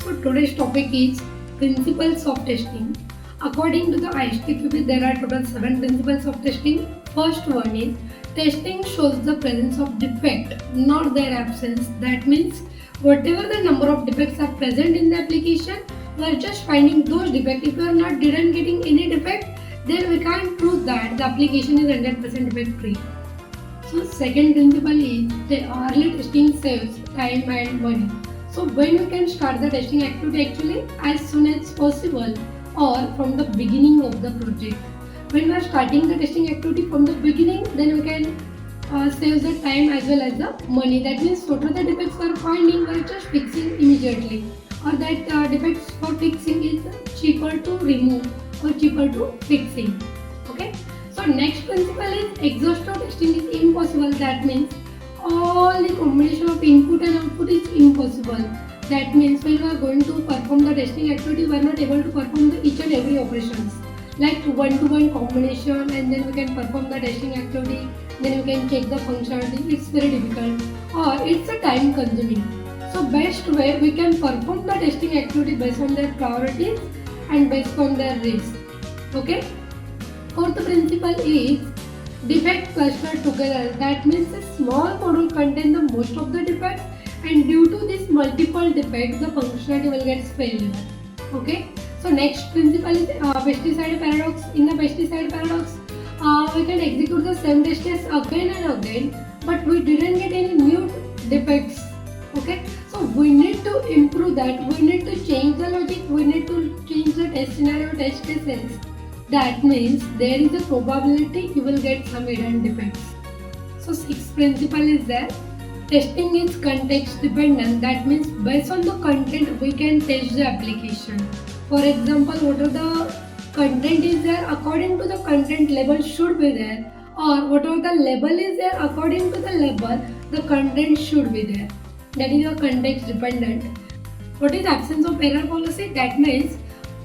So today's topic is principles of testing. According to the ISTQB, there are total 7 principles of testing. First one is testing shows the presence of defect, not their absence. That means whatever the number of defects are present in the application, we are just finding those defects. If we are not didn't getting any defect, then we can't prove that the application is 100% defect free. So second principle is the early testing saves time and money. So when we can start the testing activity actually as soon as possible or from the beginning of the project. When we are starting the testing activity from the beginning, then we can save the time as well as the money. That means whatever the defects we are finding, we are just fixing immediately, or that defects for fixing is cheaper to remove or cheaper to fixing. Okay. So next principle is exhaustive testing is impossible. That means all the combination of input and output is impossible. That means when we are going to perform the testing activity, we are not able to perform each and every operations. Like one-to-one combination, and then we can perform the testing activity, then we can check the functionality. It's very difficult or it's a time consuming. So best way we can perform the testing activity based on their priorities and based on their risk. Okay. Fourth principle is defect cluster together. That means a small module contains the most of the defects, and due to this multiple defects, the functionality will get failure. Okay. So next principle is pesticide paradox. In the pesticide paradox, we can execute the same test case again and again, but we didn't get any new defects. Okay. So we need to improve that. We need to change the logic. We need to change the test scenario, test cases. That means there is a probability you will get some hidden defects. So sixth principle is that testing is context dependent. That means based on the content we can test the application. For example, whatever the content is there, according to the content label should be there, or whatever the label is there, according to the label the content should be there. That is a context dependent. What is absence of error policy? That means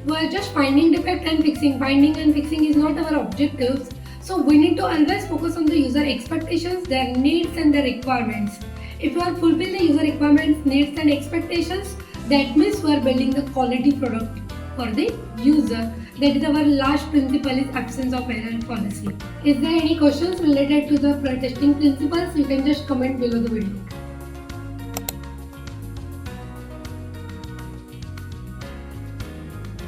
we are just finding defect and fixing. Finding and fixing is not our objectives. So we need to always focus on the user expectations, their needs and their requirements. If you are fulfilling the user requirements, needs and expectations, that means we are building the quality product for the user. That is our last principle is absence of error policy. Is there any questions related to the testing principles? You can just comment below the video.